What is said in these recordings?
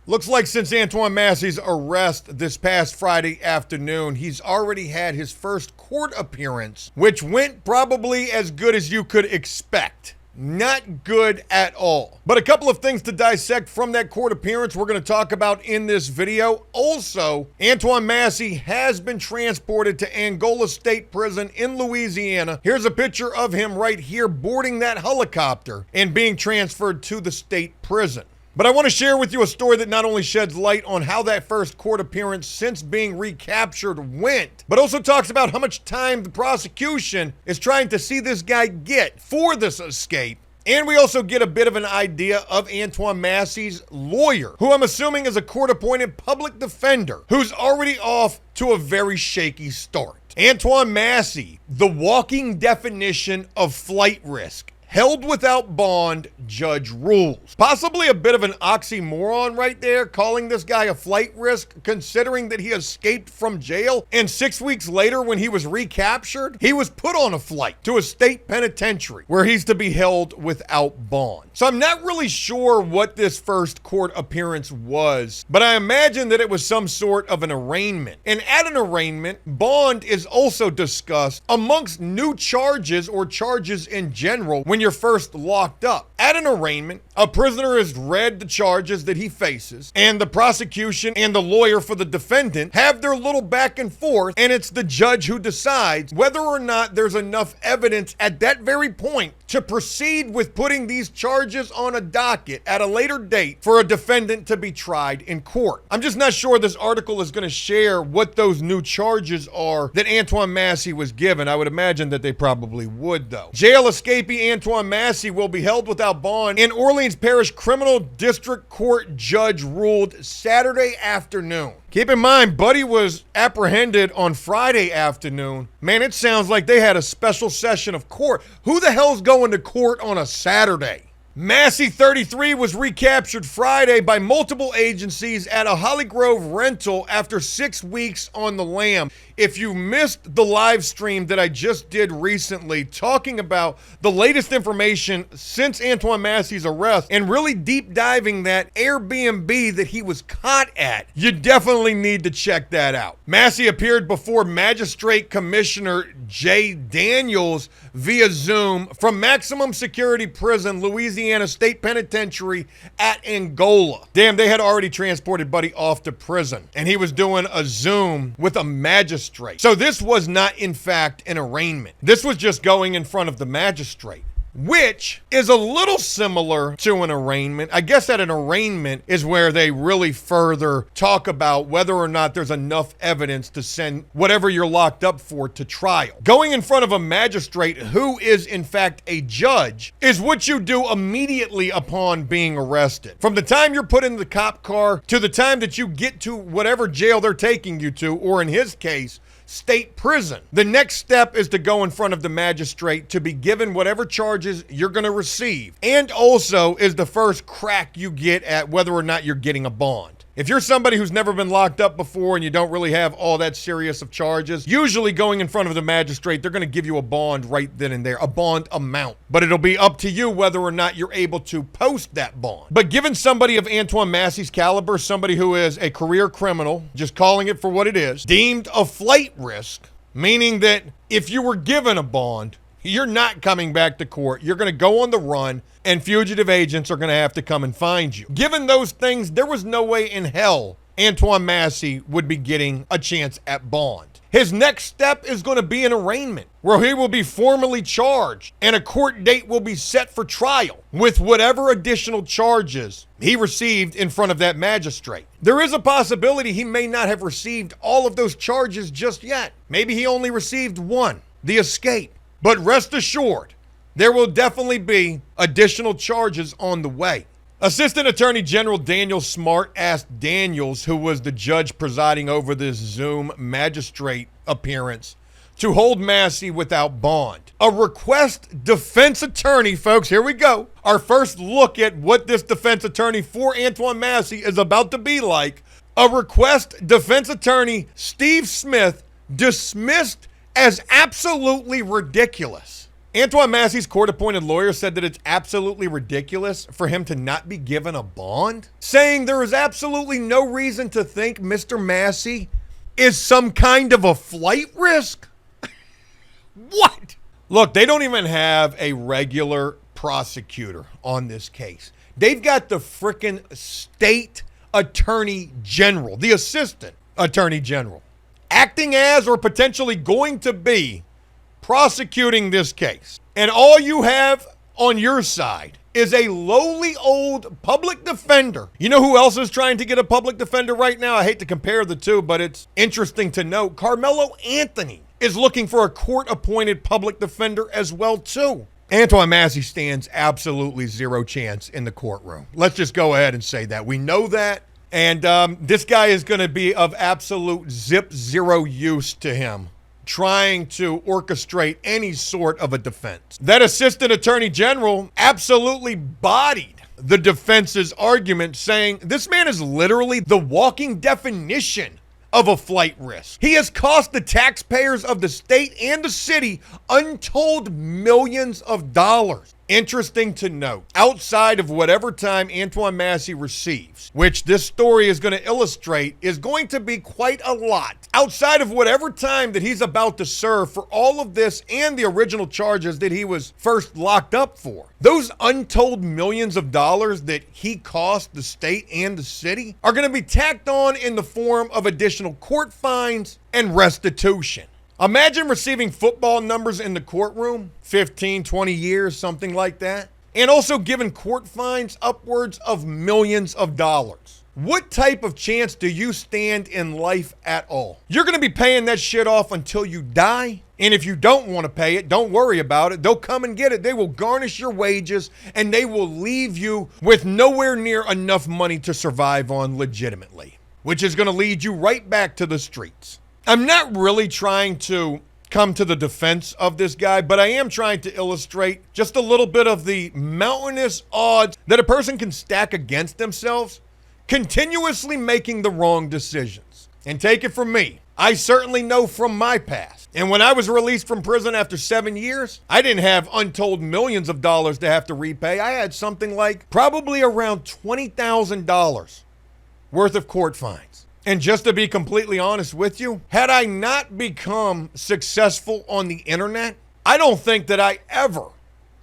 Looks like since Antoine Massey's arrest this past Friday afternoon, he's already had his first court appearance, which went probably as good as you could expect. Not good at all. But a couple of things to dissect from that court appearance we're going to talk about in this video. Also, Antoine Massey has been transported to Angola State Prison in Louisiana. Here's a picture of him right here boarding that helicopter and being transferred to the state prison. But I want to share with you a story that not only sheds light on how that first court appearance since being recaptured went, but also talks about how much time the prosecution is trying to see this guy get for this escape. And we also get a bit of an idea of Antoine Massey's lawyer, who I'm assuming is a court-appointed public defender, who's already off to a very shaky start. Antoine Massey, the walking definition of flight risk. Held without bond, judge rules. Possibly a bit of an oxymoron right there, calling this guy a flight risk, considering that he escaped from jail. And 6 weeks later, when he was recaptured, he was put on a flight to a state penitentiary where he's to be held without bond. So I'm not really sure what this first court appearance was, but I imagine that it was some sort of an arraignment. And at an arraignment, bond is also discussed amongst new charges or charges in general when you're first locked up. At an arraignment, a prisoner is read the charges that he faces, and the prosecution and the lawyer for the defendant have their little back and forth, and it's the judge who decides whether or not there's enough evidence at that very point to proceed with putting these charges on a docket at a later date for a defendant to be tried in court. I'm just not sure this article is going to share what those new charges are that Antoine Massey was given. I would imagine that they probably would, though. Jail escapee Antoine Massey will be held without bond. An Orleans Parish Criminal District Court judge ruled Saturday afternoon. Keep in mind, Buddy was apprehended on Friday afternoon. Man, it sounds like they had a special session of court. Who the hell's going to court on a Saturday? Massey, 33, was recaptured Friday by multiple agencies at a Holly Grove rental after 6 weeks on the lam. If you missed the live stream that I just did recently talking about the latest information since Antoine Massey's arrest and really deep diving that Airbnb that he was caught at, you definitely need to check that out. Massey appeared before Magistrate Commissioner J. Daniels via Zoom from Maximum Security Prison, Louisiana State Penitentiary at Angola. Damn, they had already transported Buddy off to prison, and he was doing a Zoom with a magistrate. So this was not, in fact, an arraignment. This was just going in front of the magistrate, which is a little similar to an arraignment. I guess that an arraignment is where they really further talk about whether or not there's enough evidence to send whatever you're locked up for to trial. Going in front of a magistrate who is, in fact, a judge is what you do immediately upon being arrested. From the time you're put in the cop car to the time that you get to whatever jail they're taking you to, or in his case, state prison. The next step is to go in front of the magistrate to be given whatever charges you're going to receive, and also is the first crack you get at whether or not you're getting a bond. If you're somebody who's never been locked up before and you don't really have all that serious of charges, usually going in front of the magistrate, they're going to give you a bond right then and there, a bond amount. But it'll be up to you whether or not you're able to post that bond. But given somebody of Antoine Massey's caliber, somebody who is a career criminal, just calling it for what it is, deemed a flight risk, meaning that if you were given a bond, you're not coming back to court. You're going to go on the run, and fugitive agents are going to have to come and find you. Given those things, there was no way in hell Antoine Massey would be getting a chance at bond. His next step is going to be an arraignment where he will be formally charged, and a court date will be set for trial with whatever additional charges he received in front of that magistrate. There is a possibility he may not have received all of those charges just yet. Maybe he only received one, the escape. But rest assured, there will definitely be additional charges on the way. Assistant Attorney General Daniel Smart asked Daniels, who was the judge presiding over this Zoom magistrate appearance, to hold Massey without bond. A request defense attorney, folks, here we go. Our first look at what this defense attorney for Antoine Massey is about to be like. A request defense attorney Steve Smith dismissed as absolutely ridiculous. Antoine Massey's court-appointed lawyer said that it's absolutely ridiculous for him to not be given a bond, saying there is absolutely no reason to think Mr. Massey is some kind of a flight risk. What? Look, they don't even have a regular prosecutor on this case. They've got the frickin' state attorney general, the assistant attorney general, acting as or potentially going to be prosecuting this case. And all you have on your side is a lowly old public defender. You know who else is trying to get a public defender right now? I hate to compare the two, but it's interesting to note. Carmelo Anthony is looking for a court-appointed public defender as well, too. Antoine Massey stands absolutely zero chance in the courtroom. Let's just go ahead and say that. We know that. And this guy is going to be of absolute zero use to him trying to orchestrate any sort of a defense. That assistant attorney general absolutely bodied the defense's argument, saying this man is literally the walking definition of a flight risk. He has cost the taxpayers of the state and the city untold millions of dollars. Interesting to note, outside of whatever time Antoine Massey receives, which this story is going to illustrate is going to be quite a lot, outside of whatever time that he's about to serve for all of this and the original charges that he was first locked up for, those untold millions of dollars that he cost the state and the city are going to be tacked on in the form of additional court fines and restitution. Imagine receiving football numbers in the courtroom, 15, 20 years, something like that, and also given court fines upwards of millions of dollars. What type of chance do you stand in life at all? You're going to be paying that shit off until you die. And if you don't want to pay it, don't worry about it. They'll come and get it. They will garnish your wages and they will leave you with nowhere near enough money to survive on legitimately, which is going to lead you right back to the streets. I'm not really trying to come to the defense of this guy, but I am trying to illustrate just a little bit of the mountainous odds that a person can stack against themselves, continuously making the wrong decisions. And take it from me, I certainly know from my past. And when I was released from prison after 7 years, I didn't have untold millions of dollars to have to repay. I had something like probably around $20,000 worth of court fines. And just to be completely honest with you, had I not become successful on the internet, I don't think that I ever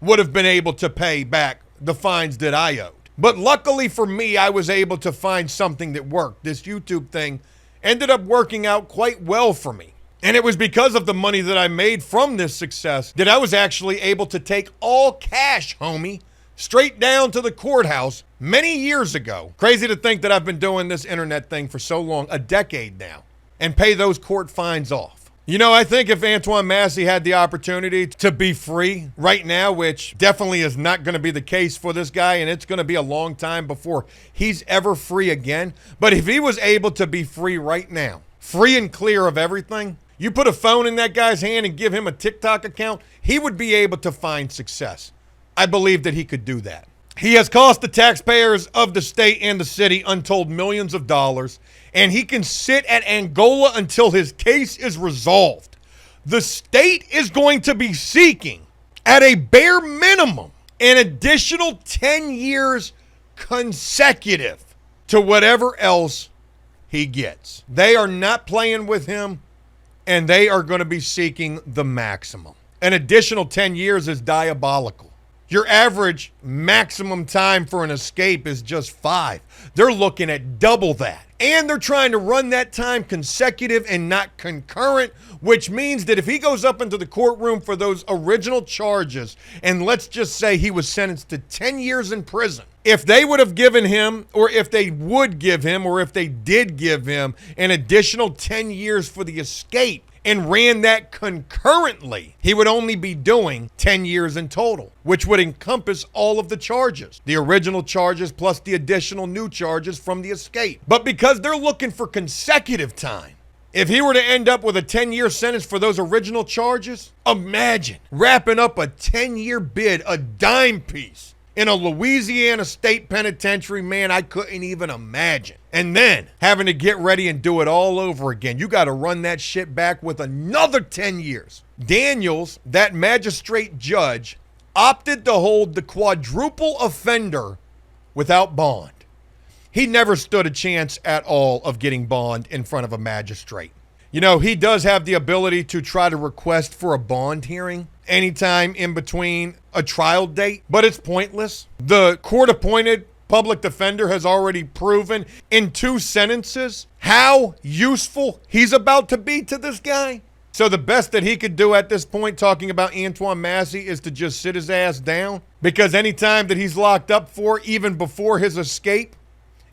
would have been able to pay back the fines that I owed. But luckily for me, I was able to find something that worked. This YouTube thing ended up working out quite well for me. And it was because of the money that I made from this success that I was actually able to take all cash, homie, straight down to the courthouse many years ago. Crazy to think that I've been doing this internet thing for so long, a decade now, and pay those court fines off. You know, I think if Antoine Massey had the opportunity to be free right now, which definitely is not going to be the case for this guy, and it's going to be a long time before he's ever free again. But if he was able to be free right now, free and clear of everything, you put a phone in that guy's hand and give him a TikTok account, he would be able to find success. I believe that he could do that. He has cost the taxpayers of the state and the city untold millions of dollars, and he can sit at Angola until his case is resolved. The state is going to be seeking, at a bare minimum, an additional 10 years consecutive to whatever else he gets. They are not playing with him, and they are going to be seeking the maximum. An additional 10 years is diabolical. Your average maximum time for an escape is just 5. They're looking at double that. And they're trying to run that time consecutive and not concurrent, which means that if he goes up into the courtroom for those original charges, and let's just say he was sentenced to 10 years in prison, if they would have given him, or if they would give him, or if they did give him an additional 10 years for the escape, and ran that concurrently, he would only be doing 10 years in total, which would encompass all of the charges, the original charges plus the additional new charges from the escape. But because they're looking for consecutive time, if he were to end up with a 10-year sentence for those original charges, imagine wrapping up a 10-year bid, a dime piece, in a Louisiana state penitentiary, man, I couldn't even imagine. And then having to get ready and do it all over again. You got to run that shit back with another 10 years. Daniels, that magistrate judge, opted to hold the quadruple offender without bond. He never stood a chance at all of getting bond in front of a magistrate. You know, he does have the ability to try to request for a bond hearing anytime in between a trial date, but it's pointless. The court-appointed public defender has already proven in 2 sentences how useful he's about to be to this guy. So the best that he could do at this point, talking about Antoine Massey, is to just sit his ass down, because anytime that he's locked up for, even before his escape,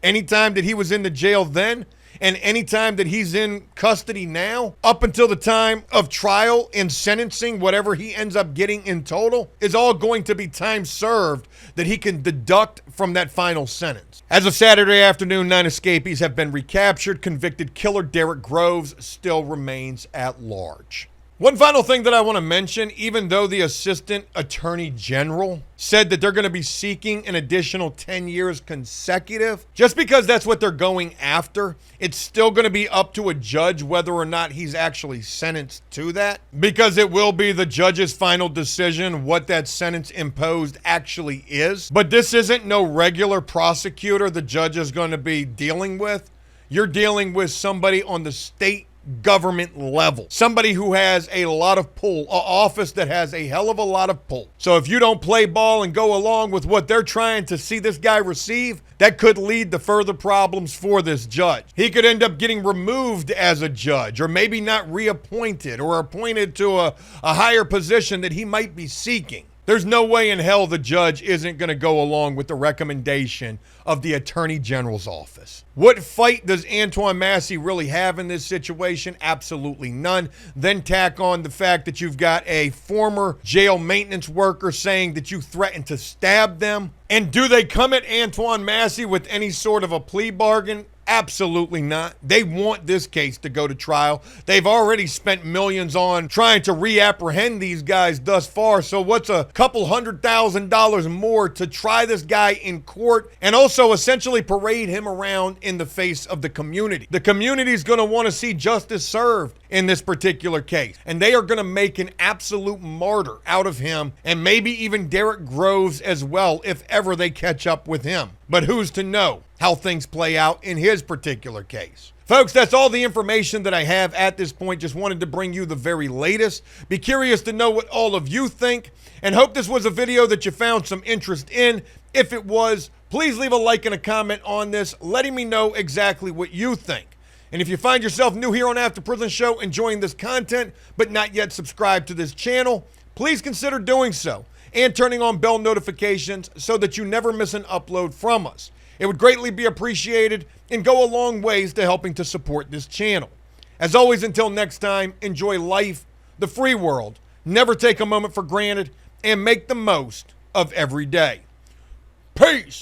anytime that he was in the jail then, and anytime that he's in custody now, up until the time of trial and sentencing, whatever he ends up getting in total, is all going to be time served that he can deduct from that final sentence. As of Saturday afternoon, 9 escapees have been recaptured. Convicted killer Derek Groves still remains at large. One final thing that I want to mention, even though the Assistant Attorney General said that they're going to be seeking an additional 10 years consecutive, just because that's what they're going after, it's still going to be up to a judge whether or not he's actually sentenced to that, because it will be the judge's final decision what that sentence imposed actually is. But this isn't no regular prosecutor the judge is going to be dealing with. You're dealing with somebody on the state government level, somebody who has a lot of pull, an office that has a hell of a lot of pull. So if you don't play ball and go along with what they're trying to see this guy receive, that could lead to further problems for this judge. He could end up getting removed as a judge, or maybe not reappointed or appointed to a higher position that he might be seeking. There's no way in hell the judge isn't going to go along with the recommendation of the Attorney General's office. What fight does Antoine Massey really have in this situation? Absolutely none. Then tack on the fact that you've got a former jail maintenance worker saying that you threatened to stab them. And do they come at Antoine Massey with any sort of a plea bargain? Absolutely not. They want this case to go to trial. They've already spent millions on trying to reapprehend these guys thus far. So what's a couple $100,000 more to try this guy in court and also essentially parade him around in the face of the community? The community is going to want to see justice served in this particular case, and they are going to make an absolute martyr out of him, and maybe even Derek Groves as well if ever they catch up with him. But who's to know how things play out in his particular case? Folks, that's all the information that I have at this point. Just wanted to bring you the very latest. Be curious to know what all of you think, and hope this was a video that you found some interest in. If it was, please leave a like and a comment on this, letting me know exactly what you think. And if you find yourself new here on After Prison Show, enjoying this content, but not yet subscribed to this channel, please consider doing so and turning on bell notifications so that you never miss an upload from us. It would greatly be appreciated and go a long ways to helping to support this channel. As always, until next time, enjoy life, the free world, never take a moment for granted, and make the most of every day. Peace!